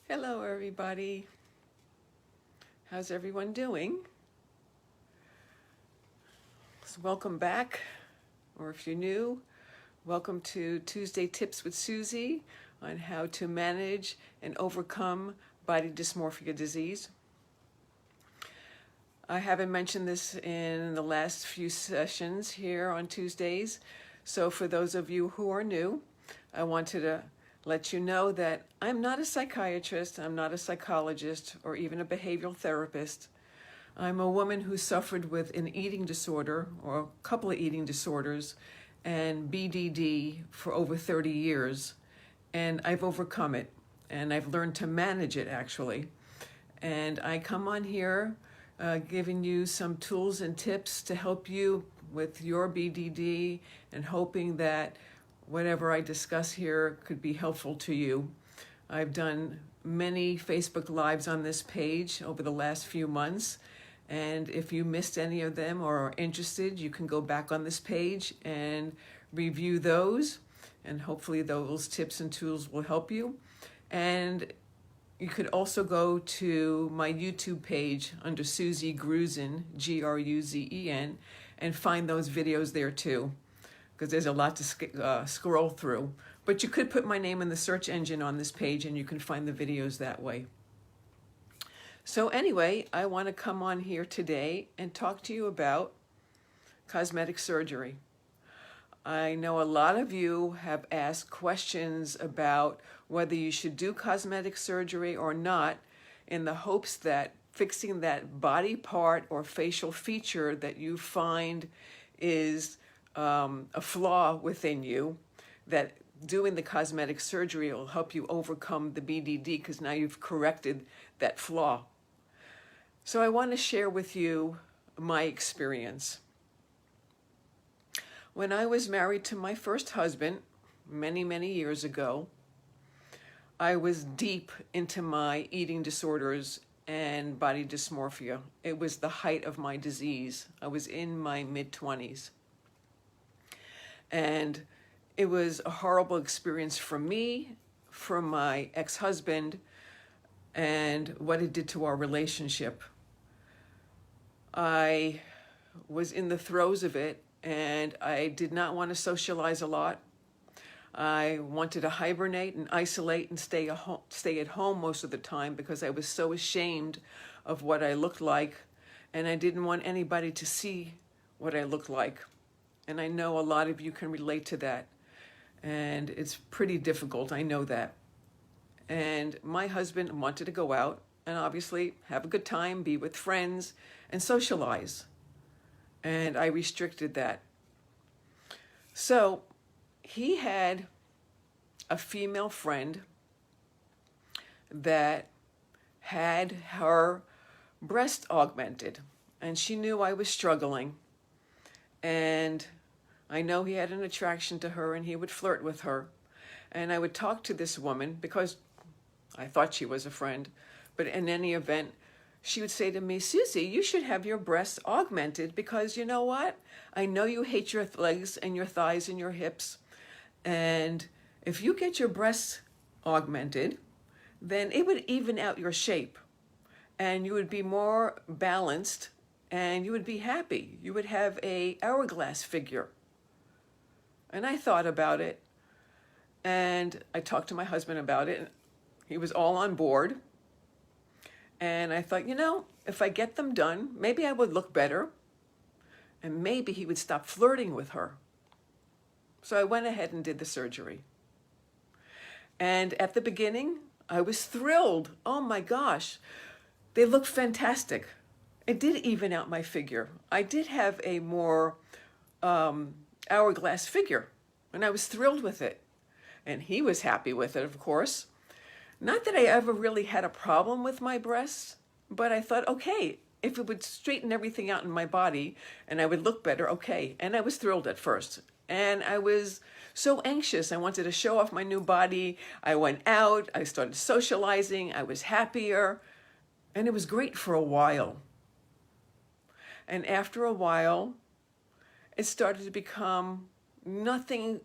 Hello everybody. How's everyone doing? So welcome back, or if you're new, welcome to Tuesday Tips with Susie on how to manage and overcome body dysmorphia disease. I haven't mentioned this in the last few sessions here on Tuesdays, so for those of you who are new, I wanted to let you know that I'm not a psychiatrist, I'm not a psychologist, or even a behavioral therapist. I'm a woman who suffered with an eating disorder, or a couple of eating disorders, and BDD for over 30 years. And I've overcome it, and I've learned to manage it, actually. And I come on here giving you some tools and tips to help you with your BDD, and hoping that whatever I discuss here could be helpful to you. I've done many Facebook Lives on this page over the last few months, and if you missed any of them or are interested, you can go back on this page and review those, and hopefully those tips and tools will help you. And you could also go to my YouTube page under Susie Gruzen, Gruzen, and find those videos there too, because there's a lot to scroll through. But you could put my name in the search engine on this page and you can find the videos that way. So anyway, I want to come on here today and talk to you about cosmetic surgery. I know a lot of you have asked questions about whether you should do cosmetic surgery or not, in the hopes that fixing that body part or facial feature that you find is a flaw within you, that doing the cosmetic surgery will help you overcome the BDD because now you've corrected that flaw. So I want to share with you my experience. When I was married to my first husband many, many years ago, I was deep into my eating disorders and body dysmorphia. It was the height of my disease. I was in my mid-20s. And it was a horrible experience for me, for my ex-husband, and what it did to our relationship. I was in the throes of it, and I did not want to socialize a lot. I wanted to hibernate and isolate and stay at home most of the time because I was so ashamed of what I looked like, and I didn't want anybody to see what I looked like. And I know a lot of you can relate to that. And it's pretty difficult, I know that. And my husband wanted to go out and obviously have a good time, be with friends, and socialize. And I restricted that. So he had a female friend that had her breast augmented. And she knew I was struggling. And I know he had an attraction to her and he would flirt with her. And I would talk to this woman because I thought she was a friend. But in any event, she would say to me, Susie, you should have your breasts augmented because you know what? I know you hate your legs and your thighs and your hips. And if you get your breasts augmented, then it would even out your shape. And you would be more balanced and you would be happy. You would have a hourglass figure. And I thought about it, and I talked to my husband about it, and he was all on board. And I thought, you know, if I get them done, maybe I would look better, and maybe he would stop flirting with her. So I went ahead and did the surgery. And at the beginning, I was thrilled. Oh my gosh, they looked fantastic. It did even out my figure. I did have a more hourglass figure, and I was thrilled with it. And he was happy with it, of course. Not that I ever really had a problem with my breasts, but I thought, okay, if it would straighten everything out in my body and I would look better, okay. And I was thrilled at first. And I was so anxious. I wanted to show off my new body. I went out, I started socializing, I was happier, and it was great for a while. And after a while, it started to become nothing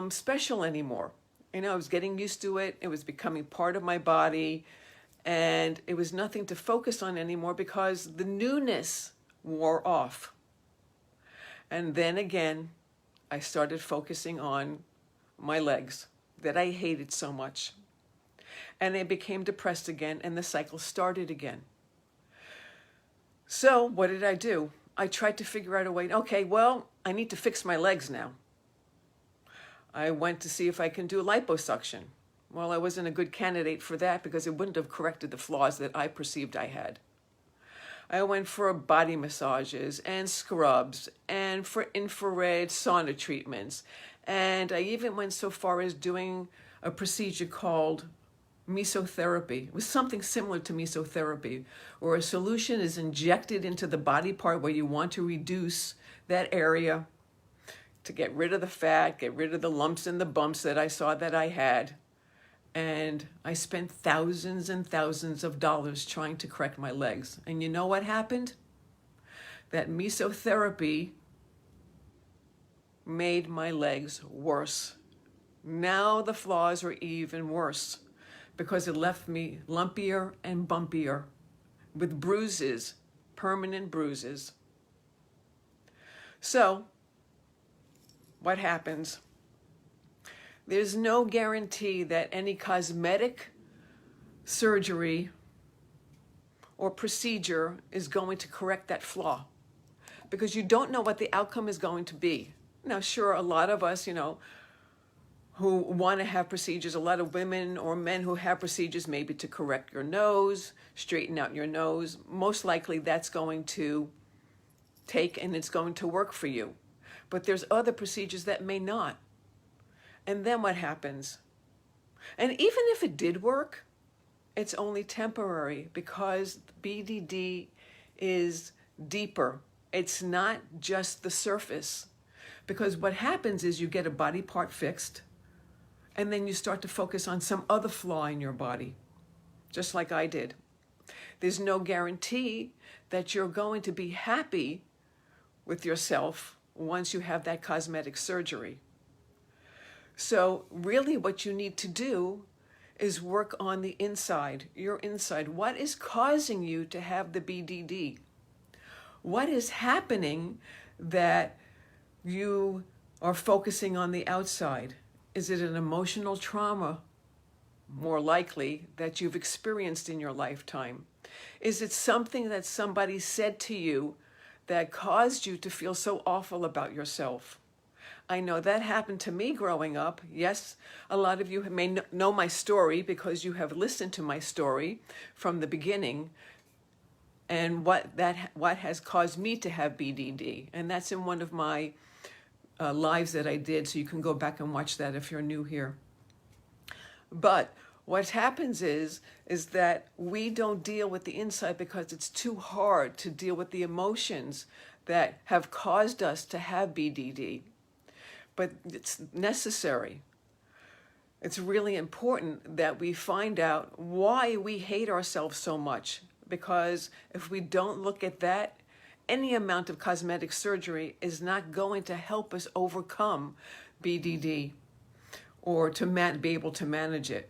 special anymore. I was getting used to it. It was becoming part of my body, and it was nothing to focus on anymore because the newness wore off. And then again, I started focusing on my legs that I hated so much. And I became depressed again, and the cycle started again. So what did I do? I tried to figure out a way. Okay, well, I need to fix my legs now. I went to see if I can do liposuction. Well, I wasn't a good candidate for that because it wouldn't have corrected the flaws that I perceived I had. I went for body massages and scrubs and for infrared sauna treatments. And I even went so far as doing a procedure called mesotherapy. It was something similar to mesotherapy, where a solution is injected into the body part where you want to reduce that area to get rid of the fat, get rid of the lumps and the bumps that I saw that I had. And I spent thousands and thousands of dollars trying to correct my legs. And you know what happened? That mesotherapy made my legs worse. Now the flaws are even worse because it left me lumpier and bumpier with bruises, permanent bruises. So, what happens? There's no guarantee that any cosmetic surgery or procedure is going to correct that flaw because you don't know what the outcome is going to be. Now, sure, a lot of us, who want to have procedures, a lot of women or men who have procedures maybe to correct your nose, straighten out your nose, most likely that's going to take and it's going to work for you. But there's other procedures that may not. And then what happens? And even if it did work, it's only temporary because BDD is deeper. It's not just the surface. Because what happens is you get a body part fixed, and then you start to focus on some other flaw in your body, just like I did. There's no guarantee that you're going to be happy with yourself once you have that cosmetic surgery. So really what you need to do is work on the inside, your inside. What is causing you to have the BDD? What is happening that you are focusing on the outside? Is it an emotional trauma, more likely, that you've experienced in your lifetime? Is it something that somebody said to you that caused you to feel so awful about yourself? I know that happened to me growing up. Yes, a lot of you may know my story because you have listened to my story from the beginning and what has caused me to have BDD. And that's in one of my lives that I did, so you can go back and watch that if you're new here. But what happens is that we don't deal with the inside because it's too hard to deal with the emotions that have caused us to have BDD. But it's necessary. It's really important that we find out why we hate ourselves so much, because if we don't look at that, any amount of cosmetic surgery is not going to help us overcome BDD or to be able to manage it.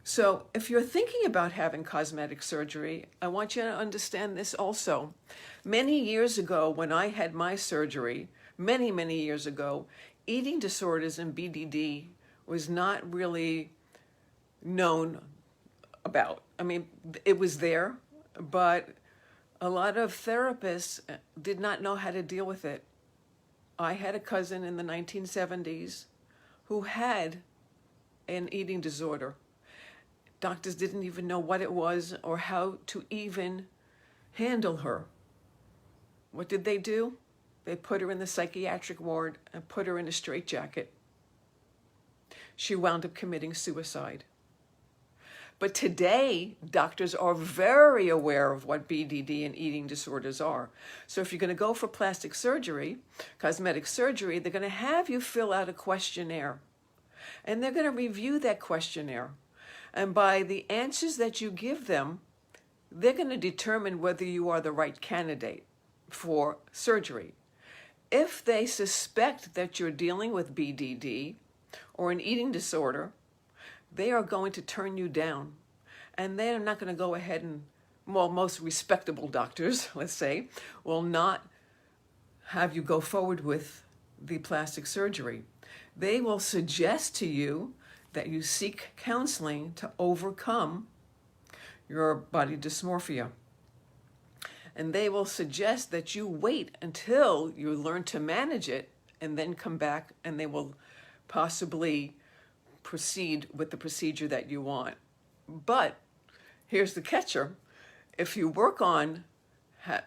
So if you're thinking about having cosmetic surgery, I want you to understand this also. Many years ago, when I had my surgery, many, many years ago, eating disorders and BDD was not really known about. I mean, it was there, but a lot of therapists did not know how to deal with it. I had a cousin in the 1970s who had an eating disorder. Doctors didn't even know what it was or how to even handle her. What did they do? They put her in the psychiatric ward and put her in a straitjacket. She wound up committing suicide. But today, doctors are very aware of what BDD and eating disorders are. So if you're going to go for plastic surgery, cosmetic surgery, they're going to have you fill out a questionnaire. And they're going to review that questionnaire. And by the answers that you give them, they're going to determine whether you are the right candidate for surgery. If they suspect that you're dealing with BDD or an eating disorder, they are going to turn you down. And they're not going to go ahead and, well, most respectable doctors, let's say, will not have you go forward with the plastic surgery. They will suggest to you that you seek counseling to overcome your body dysmorphia. And they will suggest that you wait until you learn to manage it and then come back, and they will possibly proceed with the procedure that you want. But here's the catcher. If you work on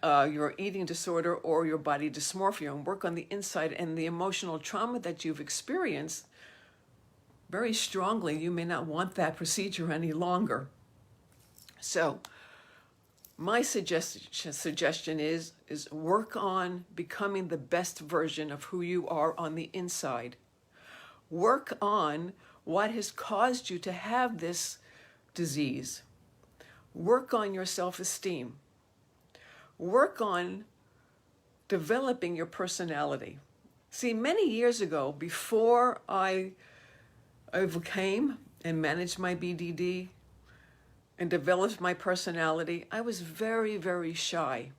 your eating disorder or your body dysmorphia and work on the inside and the emotional trauma that you've experienced, very strongly, you may not want that procedure any longer. So my suggestion is work on becoming the best version of who you are on the inside. Work on what has caused you to have this disease. Work on your self-esteem. Work on developing your personality. See, many years ago, before I overcame and managed my BDD and developed my personality, I was very, very shy.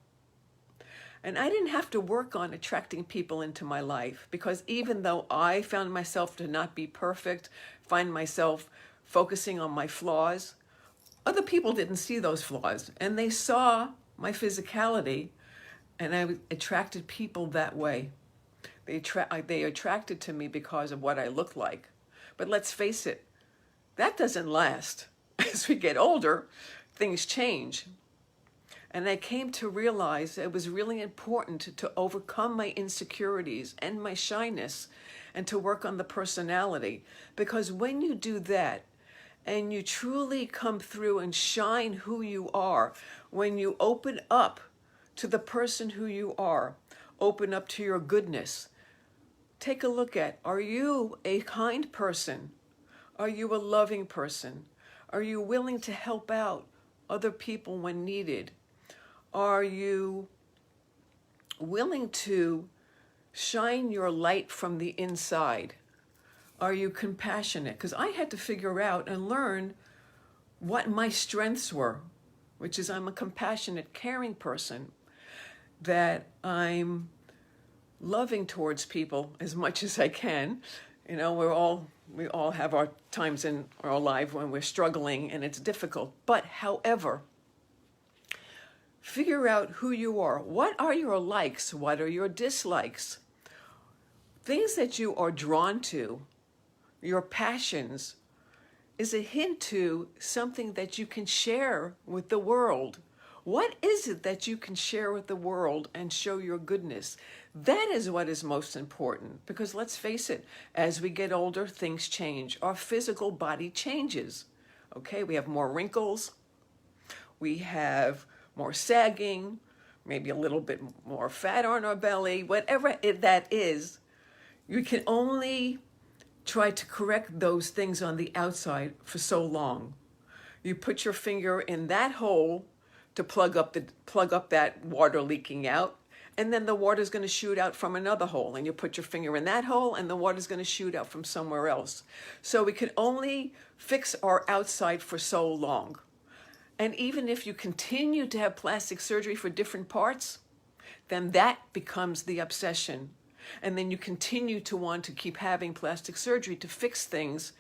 And I didn't have to work on attracting people into my life, because even though I found myself to not be perfect, find myself focusing on my flaws, other people didn't see those flaws, and they saw my physicality, and I attracted people that way. They attracted to me because of what I looked like. But let's face it, that doesn't last. As we get older, things change. And I came to realize it was really important to overcome my insecurities and my shyness and to work on the personality. Because when you do that and you truly come through and shine who you are, when you open up to the person who you are, open up to your goodness, take a look at, are you a kind person? Are you a loving person? Are you willing to help out other people when needed? Are you willing to shine your light from the inside? Are you compassionate? Because I had to figure out and learn what my strengths were, which is I'm a compassionate, caring person, that I'm loving towards people as much as I can. You know, we all have our times in our life when we're struggling and it's difficult. But however, figure out who you are. What are your likes? What are your dislikes? Things that you are drawn to, your passions, is a hint to something that you can share with the world. What is it that you can share with the world and show your goodness? That is what is most important, because let's face it, as we get older, things change. Our physical body changes. Okay, we have more wrinkles, we have more sagging, maybe a little bit more fat on our belly, whatever that is. You can only try to correct those things on the outside for so long. You put your finger in that hole to plug up that water leaking out, and then the water's going to shoot out from another hole, and you put your finger in that hole and the water's going to shoot out from somewhere else. So we can only fix our outside for so long. And even if you continue to have plastic surgery for different parts, then that becomes the obsession. And then you continue to want to keep having plastic surgery to fix things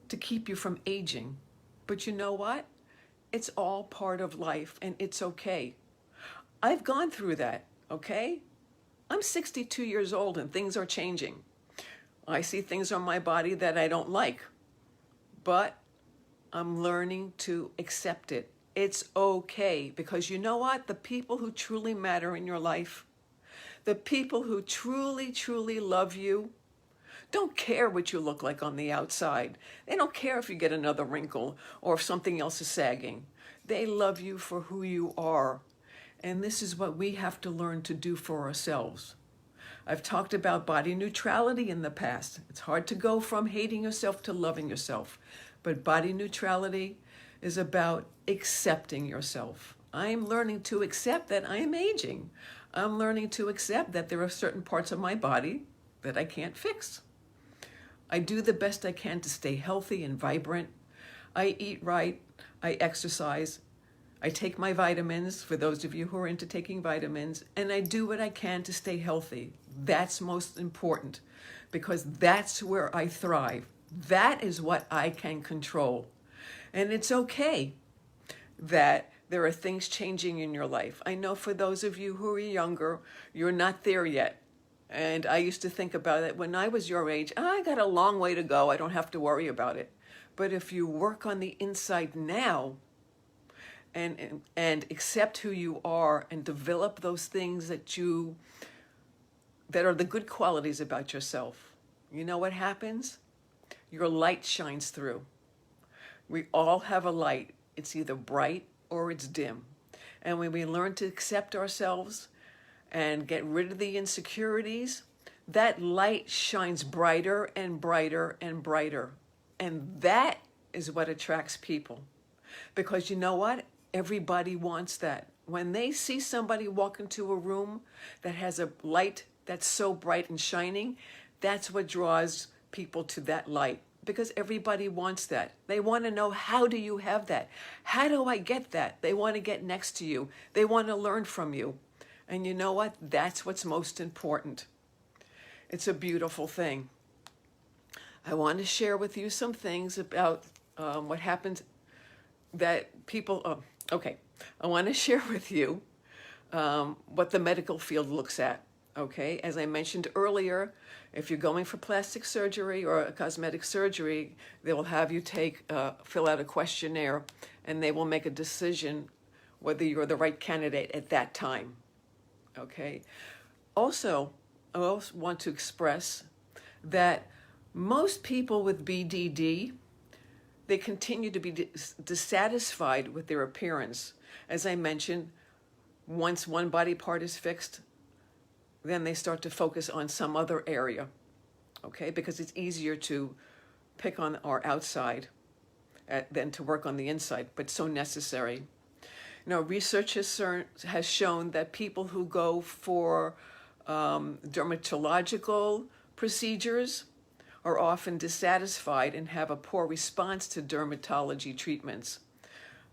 to keep you from aging. But you know what? It's all part of life, and it's okay. I've gone through that, okay? I'm 62 years old and things are changing. I see things on my body that I don't like, but I'm learning to accept it. It's okay, because you know what? The people who truly matter in your life, the people who truly, truly love you, don't care what you look like on the outside. They don't care if you get another wrinkle or if something else is sagging. They love you for who you are. And this is what we have to learn to do for ourselves. I've talked about body neutrality in the past. It's hard to go from hating yourself to loving yourself. But body neutrality is about accepting yourself. I'm learning to accept that I am aging. I'm learning to accept that there are certain parts of my body that I can't fix. I do the best I can to stay healthy and vibrant. I eat right. I exercise. I take my vitamins, for those of you who are into taking vitamins, and I do what I can to stay healthy. That's most important because that's where I thrive. That is what I can control. And it's okay that there are things changing in your life. I know for those of you who are younger, you're not there yet. And I used to think about it when I was your age. I got a long way to go. I don't have to worry about it. But if you work on the inside now and accept who you are and develop those things that are the good qualities about yourself, you know what happens? Your light shines through. We all have a light. It's either bright or it's dim. And when we learn to accept ourselves and get rid of the insecurities, that light shines brighter and brighter and brighter. And that is what attracts people. Because you know what? Everybody wants that. When they see somebody walk into a room that has a light that's so bright and shining, that's what draws people to that light. Because everybody wants that. They want to know, how do you have that? How do I get that? They want to get next to you. They want to learn from you. And you know what? That's what's most important. It's a beautiful thing. I want to share with you some things about what happens that people... okay, I want to share with you what the medical field looks at. Okay, as I mentioned earlier, if you're going for plastic surgery or a cosmetic surgery, they will have you fill out a questionnaire, and they will make a decision whether you're the right candidate at that time. Okay. Also, I also want to express that most people with BDD, they continue to be dissatisfied with their appearance. As I mentioned, once one body part is fixed, then they start to focus on some other area, okay? Because it's easier to pick on our outside than to work on the inside, but so necessary. You know, research has shown that people who go for dermatological procedures are often dissatisfied and have a poor response to dermatology treatments.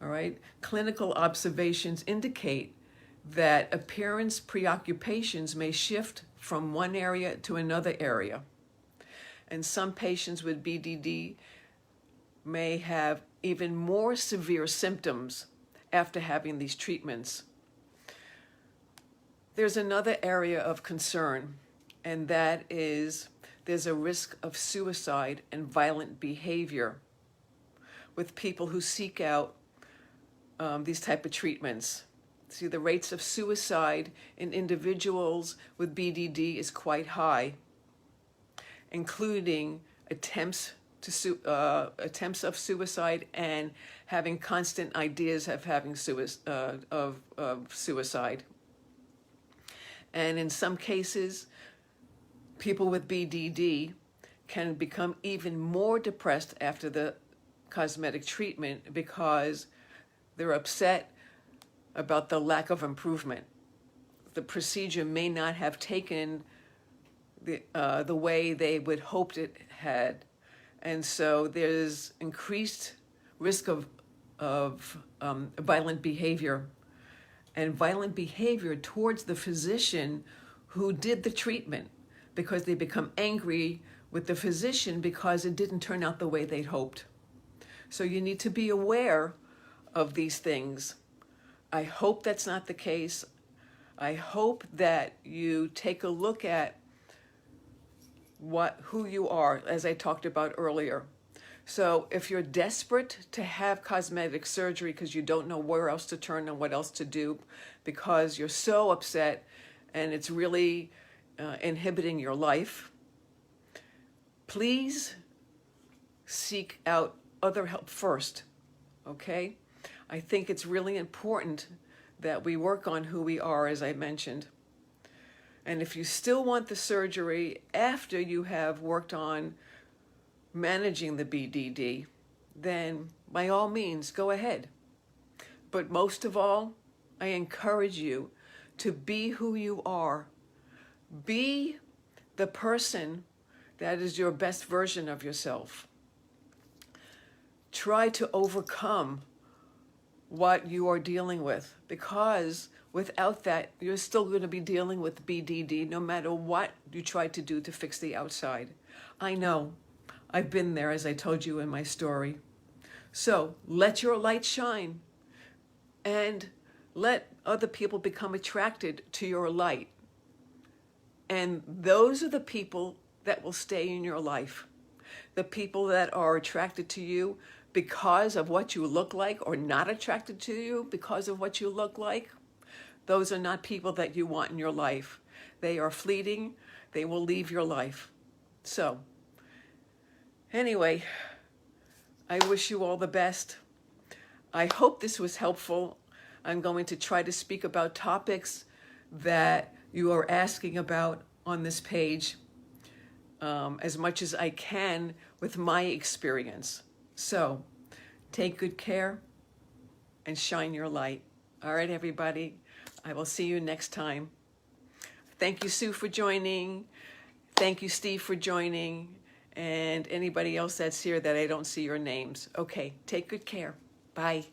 All right? Clinical observations indicate that appearance preoccupations may shift from one area to another area. And some patients with BDD may have even more severe symptoms after having these treatments. There's another area of concern, and that is there's a risk of suicide and violent behavior with people who seek out these type of treatments. See, the rates of suicide in individuals with BDD is quite high, including attempts of suicide and having constant ideas of having suicide. And in some cases, people with BDD can become even more depressed after the cosmetic treatment because they're upset about the lack of improvement. The procedure may not have taken the way they would hoped it had. And so there's increased risk of violent behavior, and violent behavior towards the physician who did the treatment, because they become angry with the physician because it didn't turn out the way they'd hoped. So you need to be aware of these things. I hope that's not the case. I hope that you take a look at who you are, as I talked about earlier. So if you're desperate to have cosmetic surgery because you don't know where else to turn and what else to do, because you're so upset and it's really inhibiting your life, please seek out other help first, okay? I think it's really important that we work on who we are, as I mentioned. And if you still want the surgery after you have worked on managing the BDD, then by all means, go ahead. But most of all, I encourage you to be who you are. Be the person That is your best version of yourself. Try to overcome what you are dealing with, because without that, you're still going to be dealing with BDD no matter what you try to do to fix the outside. I know. I've been there, as I told you in my story. So let your light shine and let other people become attracted to your light. And those are the people that will stay in your life. The people that are attracted to you because of what you look like, or not attracted to you because of what you look like, those are not people that you want in your life. They are fleeting. They will leave your life. So, anyway, I wish you all the best. I hope this was helpful. I'm going to try to speak about topics that you are asking about on this page as much as I can with my experience. So, take good care and shine your light. All right, everybody. I will see you next time. Thank you, Sue, for joining. Thank you, Steve, for joining. And anybody else that's here that I don't see your names. Okay, take good care. Bye.